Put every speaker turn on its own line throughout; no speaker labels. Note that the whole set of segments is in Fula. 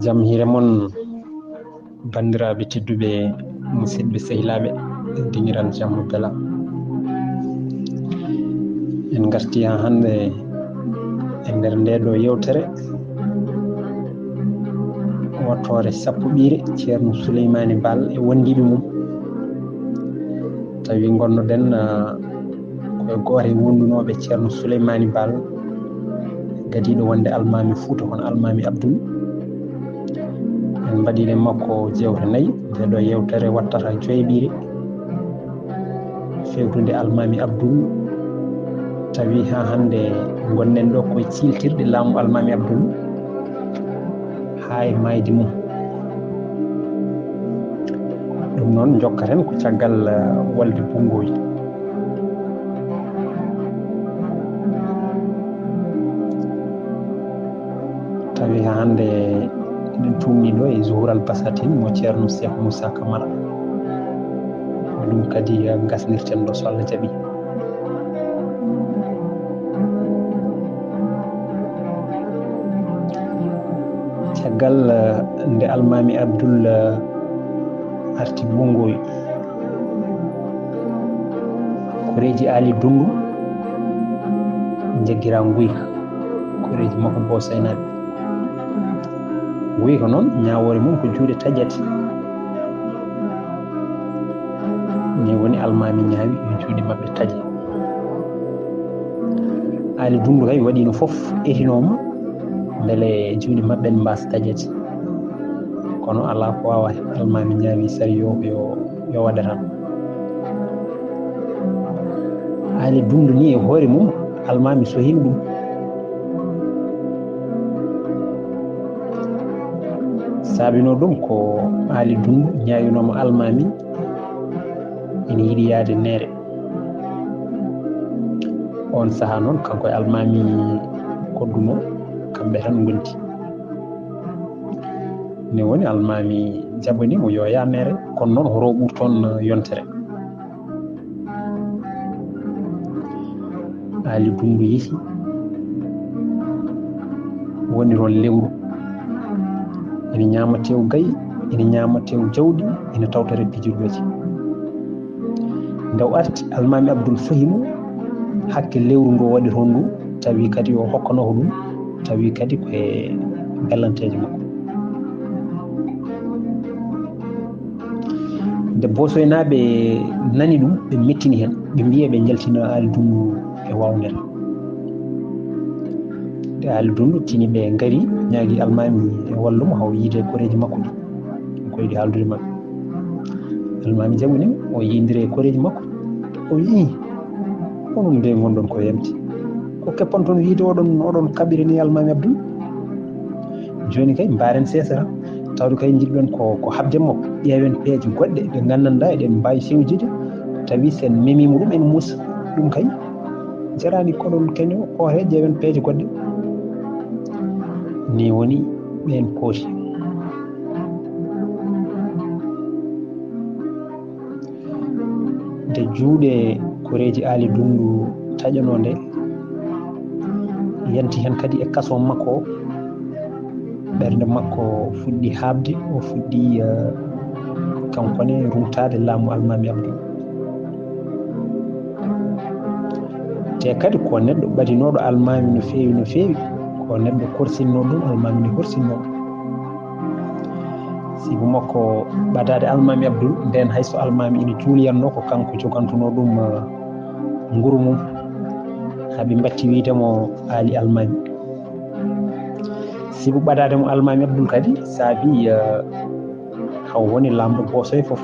Jam hire mon bandiraɓe tedduɓe musidɓe sehilaɓe dingiral jammu bela en garti ha hande e nder ndeɗo yewtere wattore sappo ɓiire ceerno Souleymany Baal e wondiɓe mum tawi gonnoɗen koye goore wondunoɓe ceerno Souleymany Baal gadiɗo wonde almami Fouta kono almami Abdoul en mbaɗine makko jewte 4 ndeɗo yewtere wattata 5 ɓiire fewtude almami Abdoul tawi ha hande gonnen ɗo koye ciltirde laamu almami Abdoul ha e maydi mum ɗum noon jokkaten ko caggal walde bungoy tawi ha hande eɗen tumni ɗo e Zoural Bassatine mo ceerno Cheikh Moussa Camara ɗum kadi gasnirten ɗo so Allah jaaɓi caggal nde almami Abdoul arti bungoy koreji Ali Dundu jaggira guyka koreji makko bosaynaɓe guyka noon ñawore mum ko juuɗe taƴete ni woni almami ñaawi yo juuɗe mabɓe taƴe Ali Dundu kay waɗino foof etinoma beele juuɗe mabɓe ne mbasa taƴete kono ala ko wawa almami ñaawi sari yo waɗa tan Ali Dundu ni e hoore mum almami sohino ɗum saabino ɗum ko Ali Dundu ñaawinoma almami ene yiiɗi yaade neere on saaha noon kanko e almami koddumo kamɓe tan gondi ne woni almami jaɓanimo yo ya neere kono noon horo ɓurton yontere Ali Dundu yeehi woni ron lewru ene ñaama tew gayi ene ñaama tew jawɗi ene tawtore pijirloji nde o arti almami Abdoul fahimo hakke lewru ndu waɗi toon ndu tawi kadi o hokkanoho ɗum tawi kadi koye bellanteje makko nde bosoynaɓe nani ɗum ɓe mettini hen ɓe mbiye ɓe jaltina Ali Dundu e wawnere nde Ali Dundu tini ɓe gaari ñaagui almami e wallumo haw yiide koreji makko ɗi koyɗi haaldude mabɓe almami jaɓanimo o yidiri e koreji makko o wii onon nde gonɗon ko yemti ko keppan toon wiide oɗon kaɓiri ni almami Abdoul joni kay mbaren sesara tawde kay jiɗɗon ko habde makko ƴeewen peeje goɗɗe ɗe gandanɗa eɗen mbawi fewjide tawi sen memimo ɗum ene muusa ɗum kay jarani koɗon keño hoore ƴeewen peeje goɗɗe ni woni ɓen pooti nde juuɗe koreji Ali Dundu taƴano nde yanti hen kadi e kaso makko o ɓernde makko fuɗɗi haabde o fuɗɗi kankone rumtade laamu almami Abdoul te kadi ko neɗɗo ɓadinoɗo almami no feewi ko neɗɗo korsinno ɗum almami ne korsinno sibu makko ɓadade almami Abdoul nden hayso almami ina juuliyanno ko kanko jogantuno ɗum nguru mum haaɓe mbatti wiidemo Ali almami sibu ɓadademo almami Abdoul kadi saabi haw woni lamɗo bosoye foof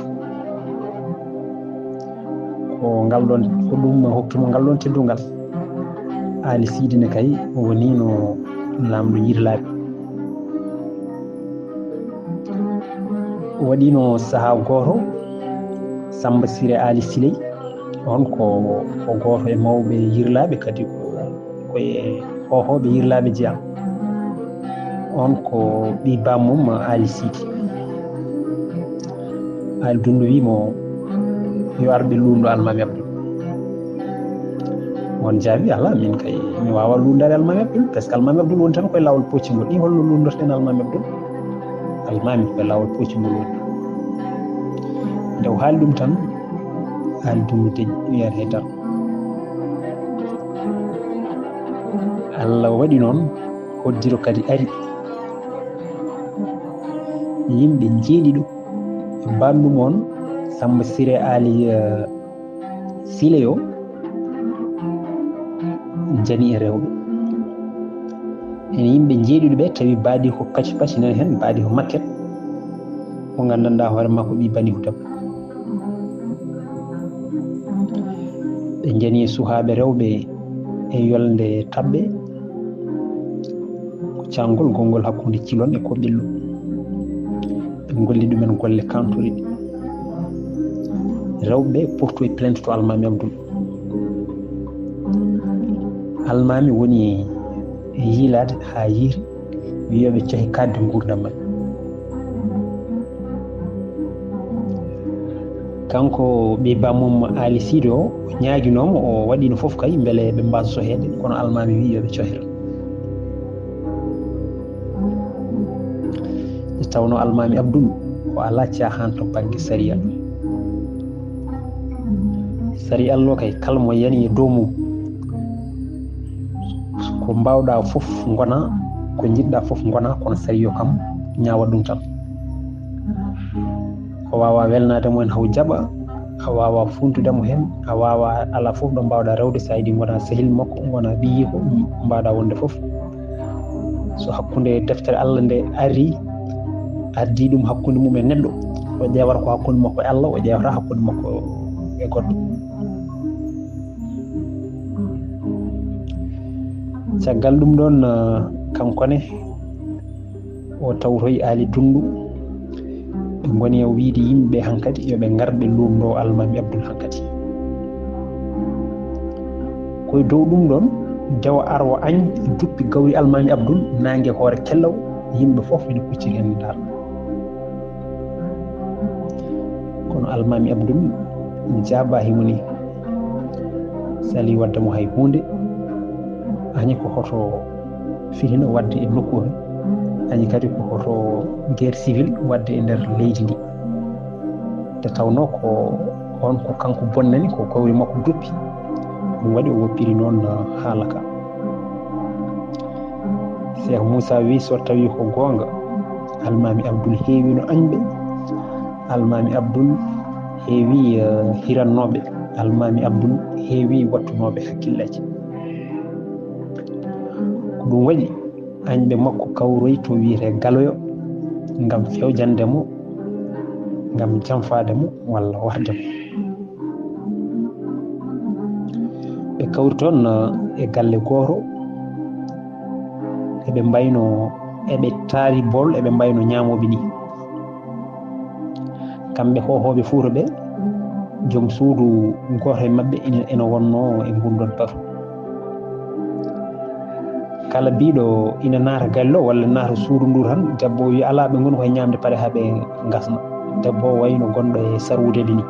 ko ngal ɗon ko ɗum hokkimo ngal ɗon teddungal Ali Sidine kay wonino lamɗo yirlaɓe waɗino saaha goto Samba Siré Ali Siley on ko goto e mawɓe yirlaɓe kadi koye hohoɓe yirlaɓe jeeya on ko ɓi bammum Ali Sidi Ali Dundu wimo yo arɓe lundu almami Abdoul on jaabi ala min kay mi wawa lundade almami abdul parce que almami abdul woni tan koye lawol poccingol ɗi holno lundorten almami abdul koye lawol poccingol woni nde o haali ɗum tan haali dummude wiyata haydara Allah waɗi noon hoddiro kadi ari yimɓe jeeɗiɗo e bandum on Samba Siré Ali Sile o jani e rewɓe ene yimɓe jeeɗiɗo ɓe tawi baadi ko kaci paci nan hen baadi ko makket mo gandanɗa hoore makko ɓi bani hutam ɓe jani e suhaaɓe rewɓe e yolde tabɓe ko cangol gongol hakkude cilon e ko ɓillo ɓe golli ɗumen golle kantoriɗe rewɓe porto e plainte to almami abdoul almami woni e yiilade ha yiiri wiyoɓe cahi kadde gurdam man kanko ɓe bamum Ali Sidi o ñaaguinomo o waɗino foof kay beele ɓe mbasa sohede kono almami wi yoɓe cohira e tawno almami abdoul o ala cahan to banggue saria sari allo kay kala mo yani e dow mum ko mbawɗa foof gona ko jiɗɗa foof gona kono sari yo kam ñawa ɗum tan a wawa welnademo hen haw jaɓa a wawa funtudemo hen a wawa ala foof ɗo mbawɗa rewde sa yiɗi gona sehil makko gona ɓiyi ko mbawɗa wonde foof so hakkude deftere Allah nde ari addi ɗum hakkude mum e neɗɗo o ƴewata ko hakkude makko e Allah o ƴewata hakkude makko e goɗɗo caggal ɗum ɗon kankone o tawtoyi Ali Dundu ɓe goni e wiide yimɓeɓe hankkadi yoɓe garɓe lumdo almami abdoul hankkadi koye dow ɗum ɗon dewa arwo añ duppi gawri almami abdoul nangue hoore kellaw yimɓe foof ene kucciri hen dar kono almami abdoul jaaba himoni sali waddamo hay hunde añi ko hoto firina wadde e nokku he añi kadi ko hoto guerre civil wadde e nder leydi ndi nde tawno ko on ko kanko bonnani ko kawri makko duppi ɗum waɗi o woppiri noon haala ka Cheikh Moussa wi so tawi ko gonga almami abdoul heewino añɓe almami abdoul heewi hirannoɓe almami abdoul heewi wattunoɓe hakkillaji ko ɗum waɗi añɓe makko kawroyi to wiyete galoyo ngam fewjandemo ngam janfademo walla wahdemo ɓe kawri toon e galle goto eɓe mbayno eɓe taari bol eɓe mbayno ñamoɓe ni kamɓe hohoɓe Fuuta ɓe joom suudu goto e mabɓe ene wonno e gurdon batu kala biɗo ina naata galle o walla naata suudu ndu tan debbo wi ala ɓe goni koye ñamde paare ha ɓe gasna debbo o wayno gonɗo e sarwudede ni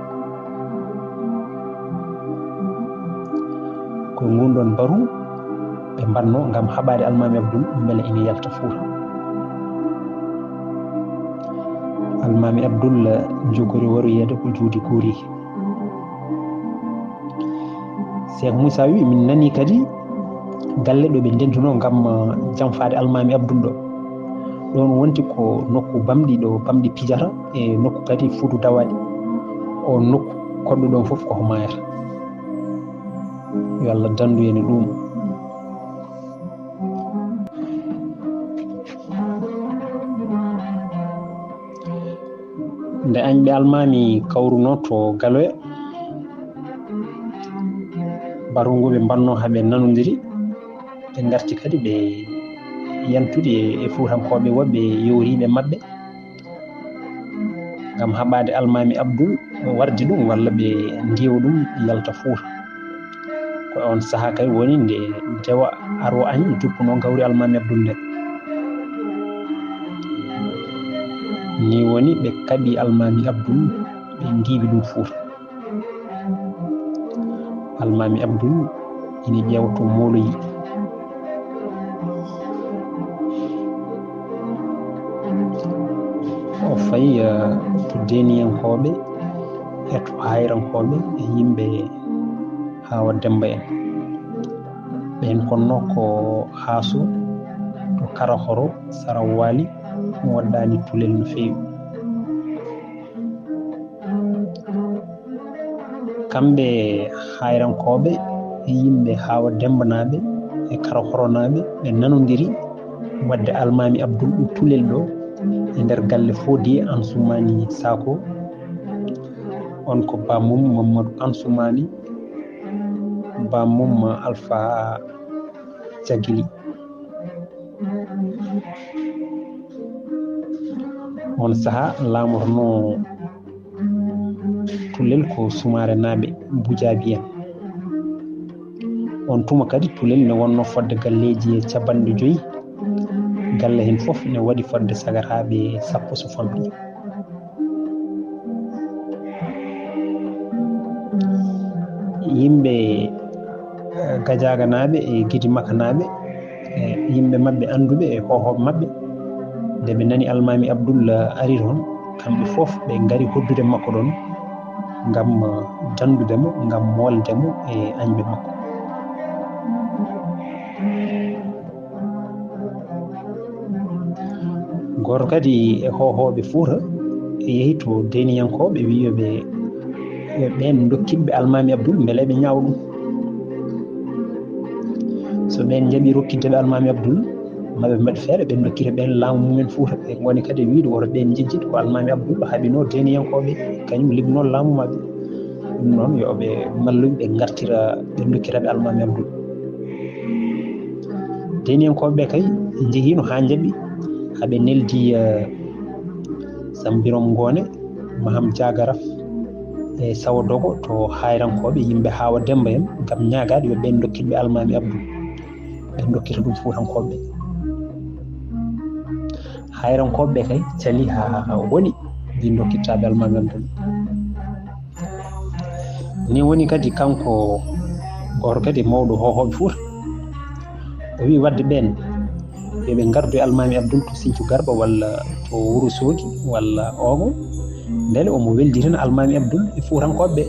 koye gurdon baru ɓe mbanno gam haɓade almami abdoul beele ina yalta Fuuta almami abdoul jogori waroyede ko juudi guuri Cheikh Moussa wi min nani kadi galle ɗo ɓe ndentuno gam janfade almami abdoul ɗo ɗon wonti ko nokku bamɗi ɗo bamɗi pijata e nokku kadi fuutu dawaɗi o nokku koɗɗo ɗon foof koko mayata yo Allah dandu ene ɗum nde añɓe almami kawruno to galoya barungu ɓe mbanno haɓe nanodiri ɓe garti kadi ɓe yantude e fuutankoɓe woɓɓe yowriɓe mabɓe gam haɓade almami abdoul wardi ɗum walla ɓe ndiwa ɗum yalta Fuuta ko on saaha kay woni nde dewa aro añ duppuno gawri almami abdoul nde ni woni ɓe kaɓi almami abdoul ɓe ndiwi ɗum Fuuta almami abdoul ina ƴewto moloyi o fayi to deniyankoɓe e to hayrankoɓe e yimɓe Hawa Demba en ɓen konno ko haaso to Karahoro Saraw Wali waddani tulel no fewi kamɓe hayrankoɓe e yimɓe Hawa Demba naɓe e Karahoro naɓe ɓe nanodiri wadde Almami Abdoul ɗo tulel ɗo e nder galle Fodé Ansoumani Sako on ko bamum Mamadou Ansoumani bamum Alpha Jagili on saha lamorno tulel ko Soumare naɓe Boudiaby en on tuma kadi tulel ne wonno fodde galleji capanɗe 5 galle hen fof ne waɗi fodde sagataɓe 10 so famɗi yimɓe Gadiaga naɓe e Guidi Maka naɓe e yimɓe mabɓe anduɓe e hohoɓe mabɓe nde ɓe nani Almami Abdoul ari toon kamɓe fof ɓe gari hoddude makko ɗon ngam dandudemo ngam moldemo e añɓe makko goto kadi e hohoɓe Fouta yeehi to deniyankoɓe wiyoɓe ɓen dokkiɓe Almami Abdoul beele ɓe ñaawa ɗum so ɓen jaaɓi rokkiddeɓe Almami Abdoul maɓe mbaɗi feere ɓen dokkita ɓen laamu mumen Fouta ɓe goni kadi wiide woto ɓen jejjid ko Almami Abdoul haɓino deniyankoɓe kañum ligno laamu maɓɓe ɗum noon yoɓe malluɓe ɓe gartira ɓe dokkiraɓe Almami Abdoul deniyankoɓe kay jeehino ha jaaɓi haɓe neldi Sambirom Ngone Maham Diagaraf e Sawo Dogo to hayrankoɓe yimɓe Hawa Demba en ngam ñagade yo ɓen dokkitɓe Almami Abdoul ɓe dokkita ɗum Fuutankoɓe hayrankoɓe kay cali ha woni ɗi dokkittaɓe Almami Abdoul ni woni kadi kanko goto kadi mawɗo hohoɓe Fouta o wi wadde ɓen yoɓe gardu e Almami Abdoul to Sinthiou Garba walla to Wourossogui walla Ogo beele omo welditana Almami Abdoul e Fuutankoɓe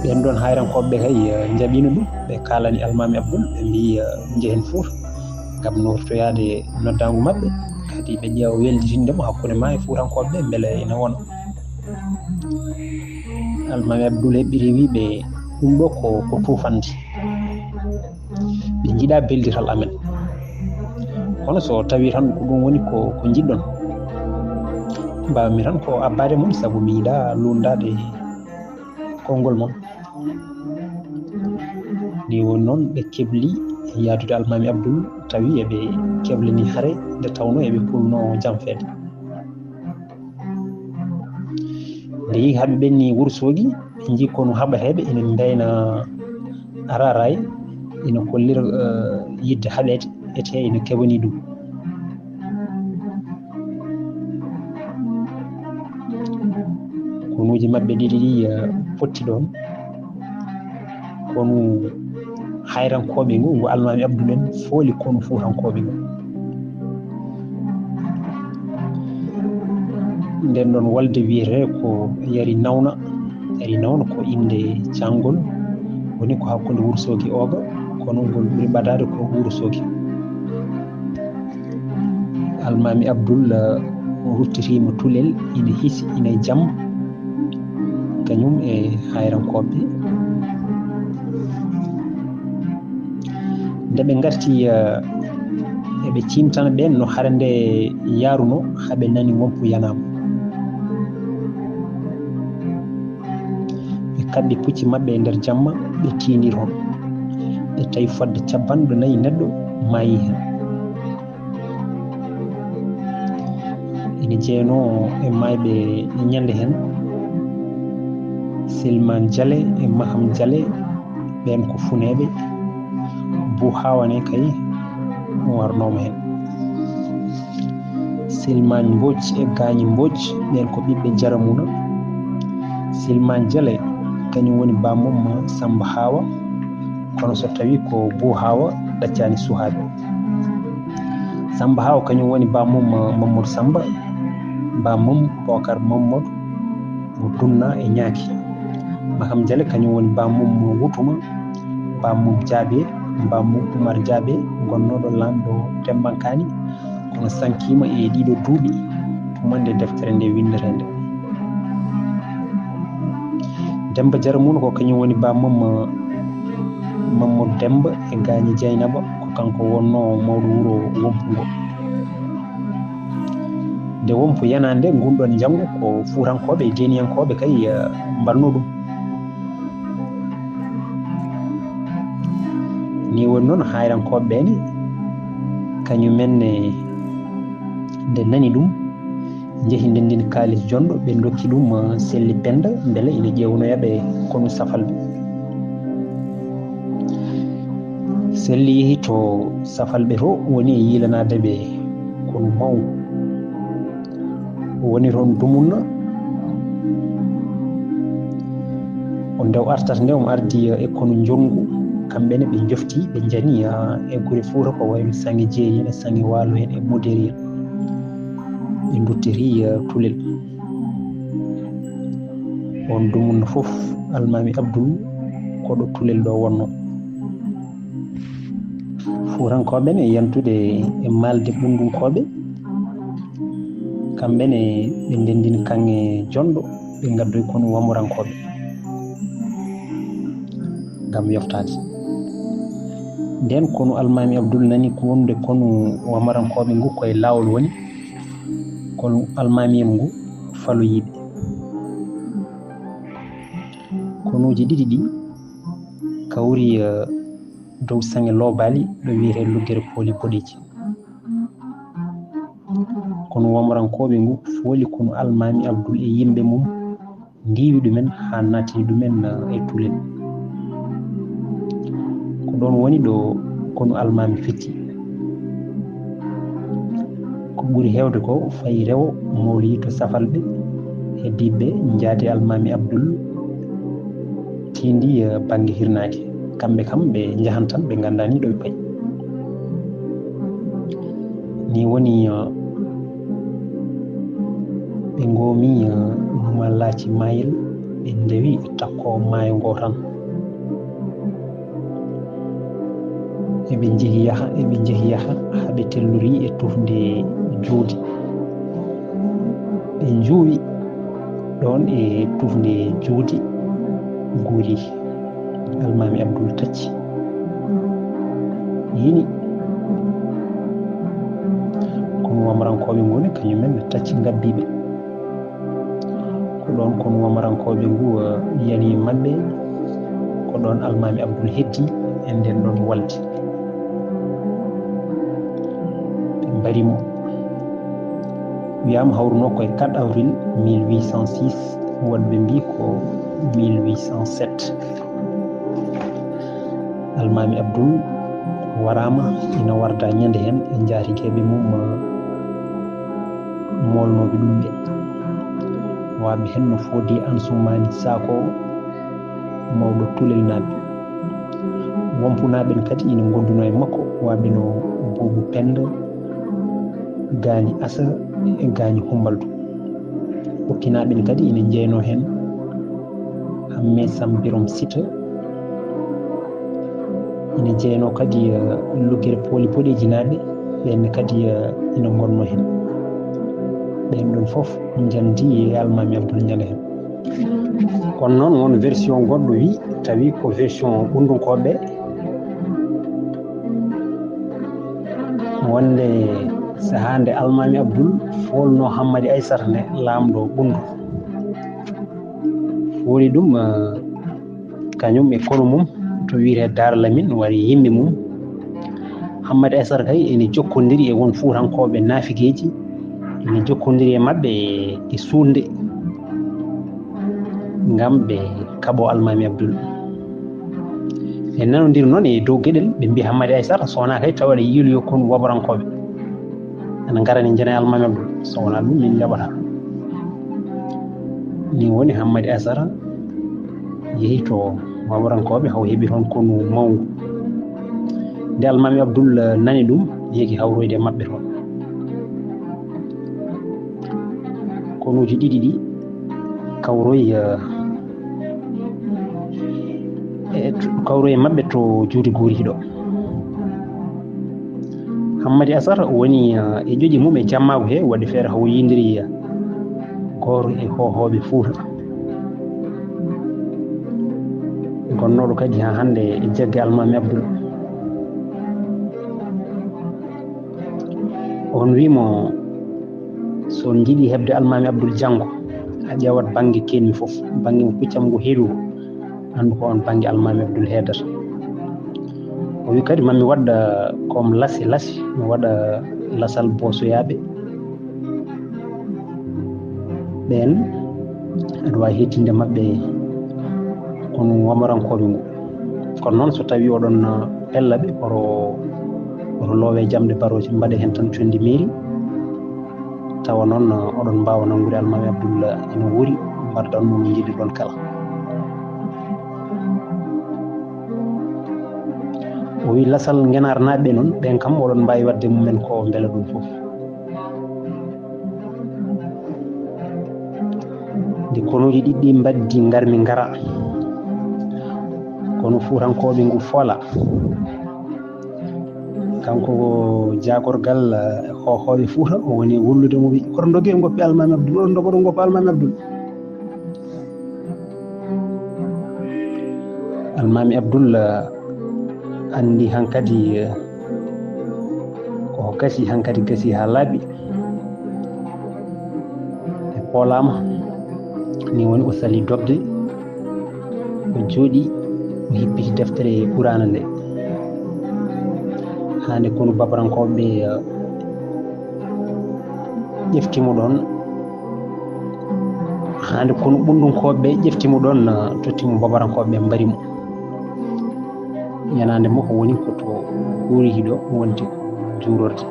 ɓen ɗon hayrankoɓe kay jaaɓino ɗum ɓe kalani Almami Abdoul ɓe mbi jehen Fouta ngam nortoyade noddagu mabɓe kadi ɓe ƴeewa welditindemo hakkude ma e Fuutankoɓe beele ene wona Almami Abdoul heɓɓiri wiɓe ɗum ɗo ko tufande ɓe jiiɗa beldital amen kono so tawi tan ko ɗum woni ko jiɗɗon mbawmi tan ko abbade mon saabu mi yiiɗa lundade konngol mon ni woni noon ɓe kebli yaadude Almami Abdoul tawi eɓe keblani haare nde tawno eɓe pulno jamfede nde yeehi haɓe ɓenni Wourossogui ɓe jii kono haɓateɓe ina ndeyna Araray ina kollira yidde haɓede ete ina keɓani ɗum konuji mabɓe ɗiɗi ɗi potti ɗon kono hayrankoɓe ngu Almami Abdoul en fooli kono Fuutankoɓe ngu nden ɗon walde wiyete ko yari nawna ko inde cangol woni ko hakkude Wourossogui Oga kono ngol ɓuri ɓadade ko Wourossogui Almami Abdoul ruttitima tulel ina hiisi ina jamma kañum e hayrankoɓe nde ɓe garti eɓe cimtana ɓen no haare nde yaruno haɓe nani wonko yanama ɓe kabɓi pucci mabɓe e nder jamma ɓe tinir hon ɓe tawi fodde 4 neɗɗo maayi hen ina jeeyno e mayɓe ñande hen Silman Dialé e Maham Dialé ɓen ko funeɓe Bou Hawane kay warnoma hen Silman Mbodj e Gagne Mbodj ɓen ko ɓiɓɓe Jaramuna Silman Dialé kañum woni bamum Samba Hawa kono so tawi ko Bou Hawa ɗaccani suhaɓe. Samba Hawa kañum woni bamum Mamadou Samba, bamum Bocar Mamadou mo Dunna e Ñaaki. Maham Dialé kañum woni bamum Wutuma, bamum Diabé, bamum Oumar Diabé gonnoɗo lamɗo Tembankani kono sankima e ɗiɗo duuɓi tumande deftere nde winderende. Demba Jaramuno ko kañum woni bamum Mamadou Demba e Gagni Dieynaba ko kanko wonno mawɗo wuro Wompu ngo. Nde Wompu yanande gunɗon janggo ko Fuurankoɓe e Deniyankoɓe kay mbanno ɗum. Ni woni noon hayrankoɓe ɓene kañumenne nde nani ɗum jeehi ndendini kalis jonɗo ɓe dokki ɗum selli penda beele ina ƴewnoyaɓe kono safalɓe. Selli yeehi to safalɓe to woni e yilanadeɓe kono mawɗo woni toon dumunna o ndew artata nde omo ardi e kono jongu kamɓene ɓe jofti ɓe jani e gure Fuuta ko wayno Sange Jeeri en e Sange Waalo en e Moderi en ɓe duttiri Tulel. On dumunna fof Almami Abdoul koɗo Tulel ɗo wonno. Fuurankoɓe ne yantude e malde ɓundunkoɓe kamɓene ɓe ndendini kanŋe jonɗo ɓe gaddoy kono wamurankoɓe ngam yoftade. Nden kono Almami Abdoul nani ko wonde kono wamarankoɓe ngu koye lawol woni kono almamiyam ngu faloyiɓe. Konuji ɗiɗi ɗi kawri dow sange Lobali ɗo wiyete Luggere Pooli Boɗeji. Kono wamarankoɓe ngu fooli kono Almami Abdoul e yimɓe mum ndiwi ɗumen ha natini ɗumen e Tulel. Ko ɗon woni ɗo kono Almami fetti. Ko ɓuri hewde ko fayi rewo mawli to safalɓe heddiɓe jaati Almami Abdoul tindi banggue hirnaki. Kamɓe kam ɓe jahan tan ɓe gandani ɗo ɓe payi. Ni woni ɓe goomi Numallaci Mayel ɓe ndewi takko maayo ngo tan. eɓe jeehi yaha haɓe tellori e tufde juudi. ɓe juuwi ɗon e tufde juudi guuri Almami Abdoul tacci yini kono wamarankoɓe ngoni kañumen tacci gabbiɓe. Ko ɗon kono wamarankoɓe ngu yani maɓɓe ko ɗon Almami Abdoul heddi e nden ɗon walde. Barimo wiyama hawruno koye 4 avril 1806 woɗɓe mbi ko 1807. Almami Abdoul warama ina warda ñande hen e jaatigueɓe mum molnoɓe ɗum ɓe waɓe hen no Fodé Ansoumani Sako mawɗo Tulel naɓe. Wompunaɓe kadi ina gonduno e makko waɓe no Boubou Penda, Gani Asa e Gani Humbaldu. Hokkinaɓe kadi ina jeyno hen Hamme Sambirom Sita, ina jeyno kadi Luggere Pooli Boɗeji naɓe ɓenne kadi ina gonno hen. Ɓen ɗon fof jandi e Almami Abdoul ñande hen. Kono noon won version goɗɗo wi tawi ko version ɓundunkoɓe wonde sahande Almami Abdoul folno Hammadi Aissata nde lamɗo ɓundu fooli ɗum kañum e kono mum to wiyete Dara Lamine wari yimɓe mum. Hammadi Aissata kay ene jokkodiri e won Fuutankoɓe nafigueji, ene jokkodiri e mabɓe e suulde ngam ɓe kaɓo Almami Abdoul. ɓe nanodiri noon e dow gueɗel ɓe mbi Hammadi Aissata sowona kay tawa aɗa yiiloyo kono wabarankoɓe ana garani jana Almami Abdoul, so wona ɗum min jaɓata. Ni woni Hammadi Aissata yehi to wawarankoɓe haw heɓi toon konu mawngu nde almami Abdoul nani ɗum yegi hawroyde maɓɓe toon konuji ɗiɗi ɗi kawroye maɓɓe to juuti goriɗo Hammadi Asar woni e joƴi mum e jammagu he waɗi feere haw yindiri goto e hohoɓe Fuuta gonnoɗo kadi ha hande e jagge almami Abdoul on wimo son jiiɗi heɓde almami Abdoul janggo a ƴewat banggue kenmi foof banggue mo piccam ngu heewi ko andu ko on banggue almami Abdoul heedata o wi kadi mami waɗa comme lasi mi waɗa lasal bosoyaɓe ɓen aɗa wawi hettinde maɓɓe kono wamarankoɓe ngu kono noon so tawi oɗon ɓellaɓe oto loowe jamde baroje mbaɗe hen tan condi mairie tawa noon oɗon mbawa nangude almami Abdoul ene wuuri mbardan mo jiɗi ɗon kala o wi lasal ngenar naɓe noon ɓen kam oɗon mbawi wadde mumen ko beela ɗum foof nde konuji ɗiɗɗi mbaddi garmi ngara kono Fuutankoɓe ngu foola kanko jagorgal hohoɓe Fuuta o woni wullude mo wi koto dogue goppi almami Abdoul oɗon dogoɗo goppi almami Abdoul almami Abdoul andi hankadi ko gasi hankadi gasi ha laaɓi e poolama ni woni o sali dogde o jooɗi o hippiti deftere ɓurana nde hande kono babarankoɓe ƴeftimo ɗon hande kono ɓundunkoɓe ƴeftimo ɗon tottimo babarankoɓe mbarimo yanande mo ko woni koto hurihiɗo wonti juurorde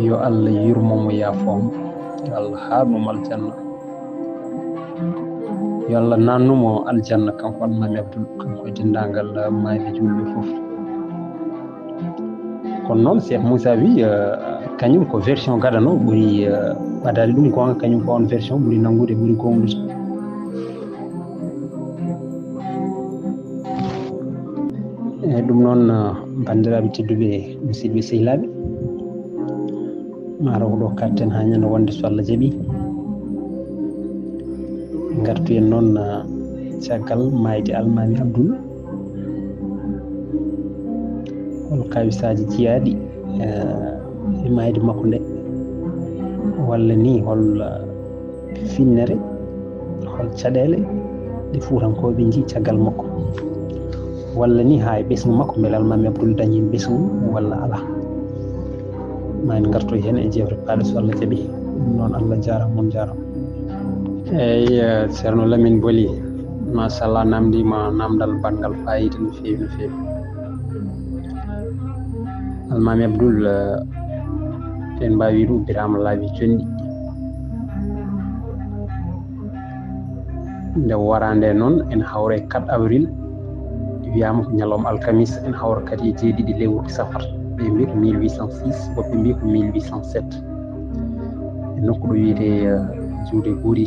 yo Allah yurmomo yaafomo yo Allah haarnumo aljanna yo Allah nannumo aljanna kanko almami Abdoul kanko e dendagal mayɓe julɓe foof kono noon Cheikh Moussa wi kañum ko version gadano ɓuuri ɓadade ɗum gonga kañum ko on version ɓuuri nangude ɓuuri gongude eyyi ɗum noon bandiraɓe tedduɓe musidɓe sehilaɓe mataw ɗo katten ha ñande wonde so Allah jaaɓi gartuyen noon caggal mayde almami Abdoul hol kawisaji jiyaɗi e mayde makko nde walla ni hol finnere hol caɗele ɗe Fuutankoɓe jii caggal makko walla ni ha e ɓesgu makko beele almami Abdoul dañi ɓesgu walla ala ma en gartoy hen e jewte paɗe so Allah jaaɓi ɗum noon Allah jarama on jarama eyyi ceerno Lamine Boly machallah namdima namdal bangal fayida no fewi almami Abdoul en mbawi wiide ubbitama laabi jonɗi nde wara nde noon en hawre 4 avril wiyama ko ñalawma alkamis en hawra kadi e jeeɗiɗi lewru safar ɓe mbi ko 1806 woɓɓe mbi ko 1807 e nokku ɗo wiyete juude guuri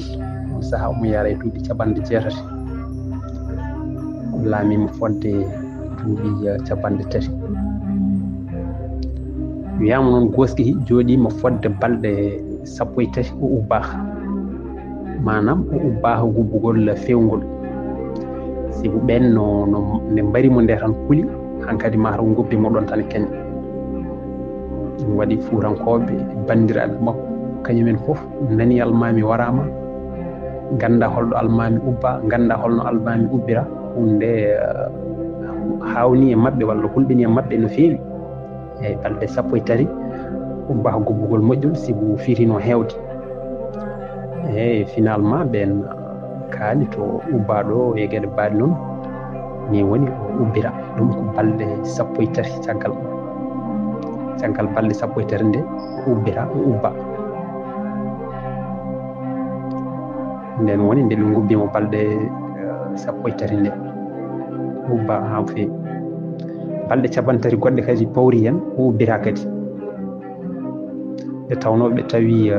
on saaha omo yara e duuɓi capanɗe jeetati o laamima fodde duuɓi capanɗe tati wiyama noon goski jooɗima fodde balɗe 13 o ubbaha manam o ubbaha gubbugol fewgol sibu ɓen no nde mbarimo nde tan kuuli hankkadi mataw goppimo ɗon tan keña ɗum waɗi Fuutankoɓe bandiraɓe makko kañumen foof nani almami warama ganda holɗo almami ubba ganda holno almami ubbira hunde hawni e mabɓe walla hulɓini e mabɓe no fewi eyyi balɗe 13 ubba gubbugol moƴƴol sibu firino hewde eyyi finalement ɓen kaali to ubbaɗo e gueɗe mbaɗi noon ni woni o ubbira ɗum ko balɗe 13 caggal balɗe 13 nde o ubbira o ubba nden woni nde ɓe gubbimo balɗe 13 nde ubba ha feewi balɗe 3 goɗɗe kadi pawri hen ubbita kadi ɓe tawno ɓe tawi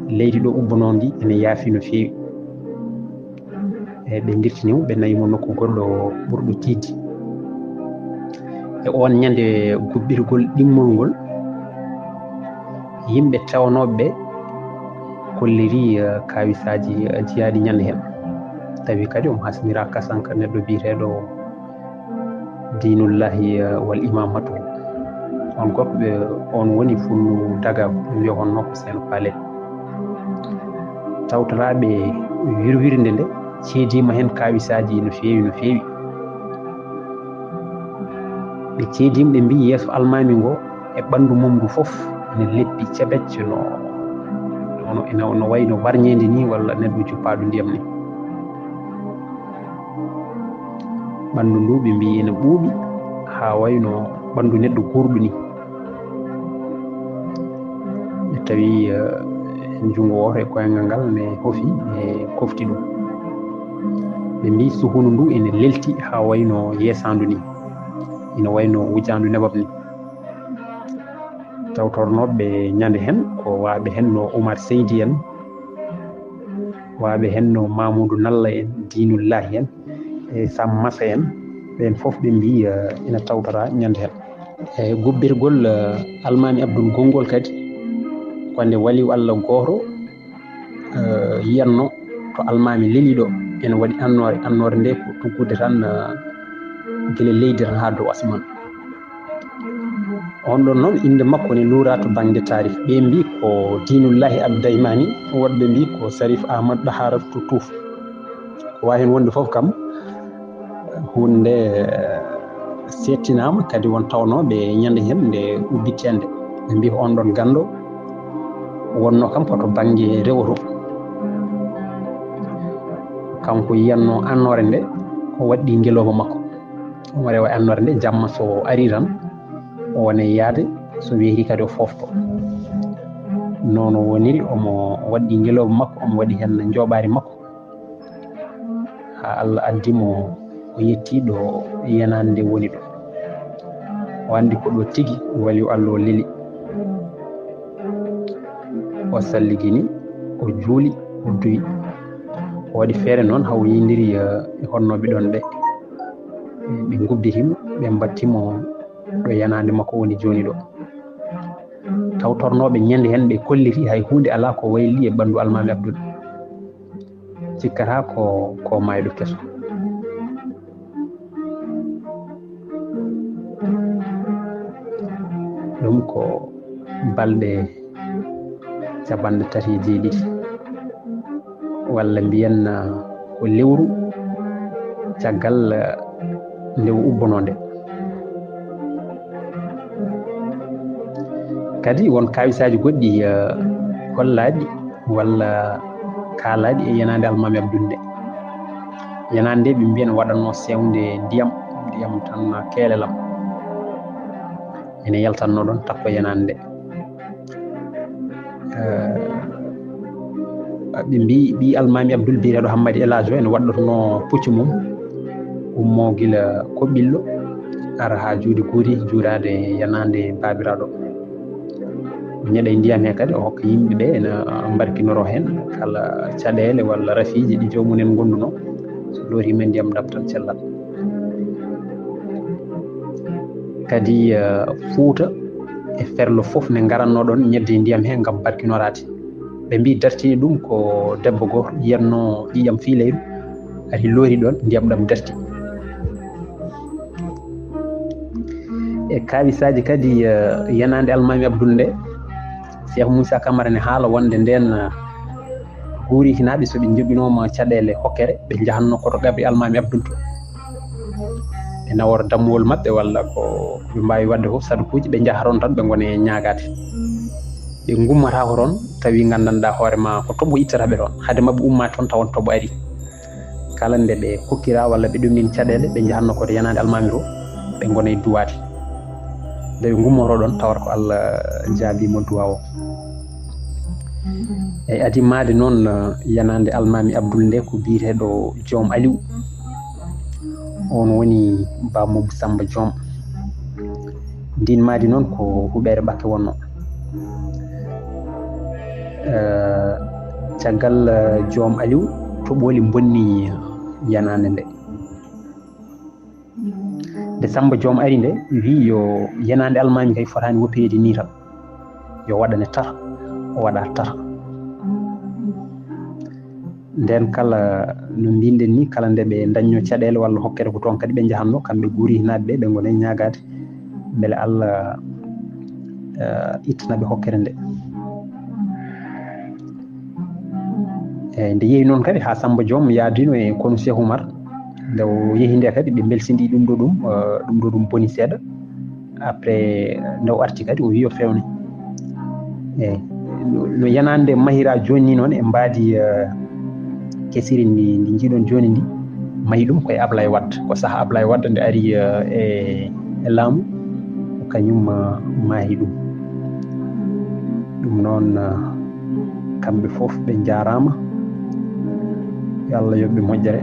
leydi ɗo ubbono ndi ene yaafi no feewi ɓe dirtinimo ɓe nayimo nokku goɗɗo ɓurɗo tiidde e on ñande gubbirgol ɗimmol ngol yimɓe tawnoɓe ɓe kolliri kawisaji jiyaɗi ñande hen tawi kadi omo hasnira kasanka neɗɗo biyeteɗo dinullahi wal imamatu on goɗɗo on woni funnu daga ɓe honno ko seno paale tawtoraɓe wirwirde nde ceedima hen kawisaji no feewi ɓe ceedima ɓe mbi yeeso almami ngo e ɓandu mum ngu fof ene leppi ceɓecce no wayno warñede ni walla neɗɗo juppaɗo ndiyam ni ɓandu ndu ɓe mbi ene ɓuuɓi ha wayno ɓandu neɗɗo gurɗo ni ɓe tawi jungo woto e koyngal ngal ne hofi e kofti ɗum ɓe mbi suhunu ndu ene lelti ha wayno yeesandu ni ina wayno wujandu nebam ni tawtornoɓe ñande hen ko waaɓe hen no Oumar Seydi en waaɓe hen no Mamoudou Nalla en Dinullahi en e Sam Massa en ɓen fof ɓe mbi ina tawtora ñande hen e gubbirgol almami Abdoul gongol kadi konde waliw Allah goto yiyanno to almami leeliɗo ene waɗi annore nde ko tuggude tan guila leydi tan ha dow asman on ɗon noon inde makko ne luura to banggue tarih ɓe mbi ko Dinullahi Abdaymani woɗɓe mbi ko Sarif Ahmad Daharatu Touf ko wawi hen wonde foof kam hunde settinama kadi won tawnoɓe ñande hen nde ubbitende ɓe mbi ko on ɗon gando wonno kam koto banggue rewoto kanko yiyanno annore nde o waɗɗi ngeloba makko omo rewa annore nde jamma so ari tan o wone yaade so weeri kadi o fofto noon o woniri omo waɗɗi ngeloba makko omo waɗi hen jooɓari makko ha Allah addimo o yetti ɗo yanade nde woni ɗo o andi ko ɗo tigui waliw Allah o leeli o salligini o juuli o duwi o waɗi feere noon haw yindiri e honnoɓe ɗon ɓe ɓe gubbitimo ɓe mbattimo ɗo yanade makko woni joni ɗo tawtornoɓe ñande hen ɓe kolliri hay hunde ala ko wayli e ɓandu almami Abdoul cikkata ko mayɗo keso ɗum ko balɗe 37 walla mbiyen ko lewru caggal nde ubbono nde kadi won kawisaji goɗɗi hollaɗi walla kaalaɗi e yanade almami Abdoul nde yanade nde ɓe mbiyen waɗanno sewnde ndiyam tan keelelam ene yaltanno ɗon tappo yanade nde ɓe mbi almami Abdoul biyeteɗo Hammadi Elajo ene waɗɗotono puccu mum ummo gila Koɓɓillo ara ha juuɗe Guuri juurade yanade babiraɗo o ñeɗa ndiyam he kadi o hokka yimɓeɓe ene mbarkinoro hen kala caɗele walla rafiji ɗi jomumen gonduno so lorima ndiyam dabtan cellal kadi Fouta e Ferlo fof ne garanno ɗon ñedde ndiyam he gam barkinorade ɓe mbi dartini ɗum ko debbo goto yiyanno ƴiƴam fiileyru ari loori ɗon ndiyam ɗam darti e kawisaji kadi yanade almami Abdoul nde Cheikh Moussa Camara ne haala wonde nden Guuri hinaɓe soɓe joɓinoma caɗele hokkere ɓe jahanno koto gabri almami Abdoul to ɓe nawora dammuwol mabɓe walla ko ɓe mbawi wadde fof sadakuji ɓe jaharon tan ɓe gone ñagade ɓe gummata ko toon tawi gandanɗa hoorema ko toɓo ittataɓe toon haade mabɓe umma toon tawon toɓo ari kala nde ɓe kokkira walla ɓe ɗumnini caɗele ɓe jahanno koto yanade almami to ɓe gone duwade nde ɓe gummoto ɗon tawata ko Allah jaabimo duwa o eyyi adimade noon yanande almami Abdoul nde ko biyeteɗo Joom Aliou on woni bammo Samba Joom ndin maadi noon ko huɓere ɓakke wonno caggal Joom Aliou toɓoli bonni yanande nde nde Samba Joom ari nde wi yo yanande almami kay fotani woppirede ni tan yo waɗane tar o waɗa tar nden kala no mbinden ni kala nde ɓe dañno caɗele walla hokkere ko toon kadi ɓe jahanno kamɓe guurihinaɓe ɓe gone ñagade beele Allah ittanaɓe hokkere nde eyyi nde yeehi noon kadi ha Samba Joom yaadino e kono Cheikh Oumar nde o yeehi nde kadi ɓe belsidi ɗum ɗo ɗum boni seeɗa après nde o arti kadi o wi o fewne eyyi no yanande mahira joni ni noon e mbaadi kesiri ndi jiiɗon joni ndi mahi ɗum koye Ablaye Wade ko saaha Ablaye Wade nde ari e laamu kañum maahi ɗum noon kamɓe fof ɓe jarama yo Allah yoɓɓe moƴƴere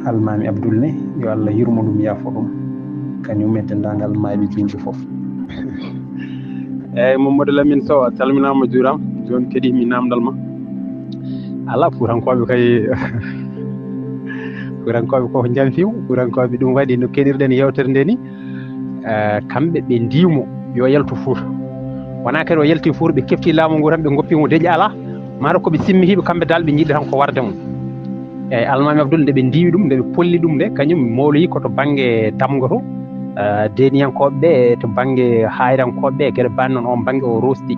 almami Abdoul ne yo Allah yurmo ɗum yaafo ɗum kañum e dendagal maaɓe jinde fof
eyyi Mamadou Lamine Sow a salminama juurama joni keeɗimi namdal ma ala Fuutankoɓe kay Fuutankoɓe koko jamfima Fuutankoɓe ɗum waɗi no keɗirɗen yewtere nde ni kamɓe ɓe ndiwmo yo yaltu Fuuta wona kadi o yalti Fuuta ɓe kefti laamu ngu tan ɓe goppimo deeƴi ala mataw koɓe simmihiɓe kamɓe dal ɓe jiiɗi tan ko warde mum eyyi almami Abdoul nde ɓe ndiwi ɗum nde ɓe polli ɗum nde kañum mawloyi koto banggue tamgo to deniyankoɓeɓe to banggue hayrankoɓeɓe gueɗe banni noon on banggue o rosti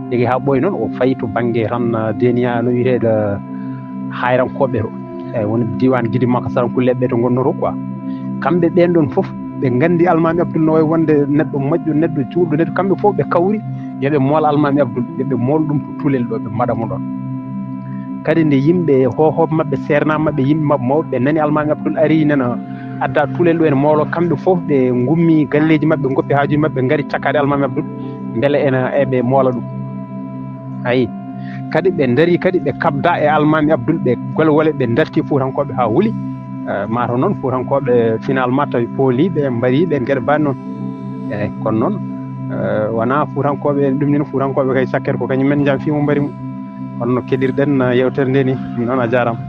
jegui ha ɓooyi noon o fayi to banggue tan deniya no wiyeteɗo hayrankoɓe to eyyi woni diwan Guidy Makka Sarankulleɓe to gonnoto quoi kamɓe ɓen ɗon foof ɓe gandi almami Abdoul no way wonde neɗɗo moƴƴo neɗɗo juurɗo neɗɗo kamɓe fof ɓe kawri yoɓe moola almami Abdoul yoɓe mool ɗum to tulel ɗo ɓe mbaɗamo ɗon kadi nde yimɓe hohoɓe mabɓe sernaɓe mabɓe yimɓe mabɓe mawɓe ɓe nani almami Abdoul ari nana adda tulel ɗo ene moolo kamɓe fof ɓe gummi galleji mabɓe goppi haajuji mabɓe gaari cakkade almami Abdoul beele ene eɓe moola ɗum ayi kadi ɓe daari kadi ɓe kabda e almami Abdoul ɓe golwole ɓe darti Fuutankoɓe ha huuli mataw noon Fuutankoɓe finalement tawi pooliɓe mbariɓe gueɗe banni noon eyyi kono noon wona Fuutankoɓe ɗum ni Fuutankoɓe kay sakkere ko kañumen jamfimo mbari mu honno keɗirɗen yewtere nde ni ɗum noon a jarama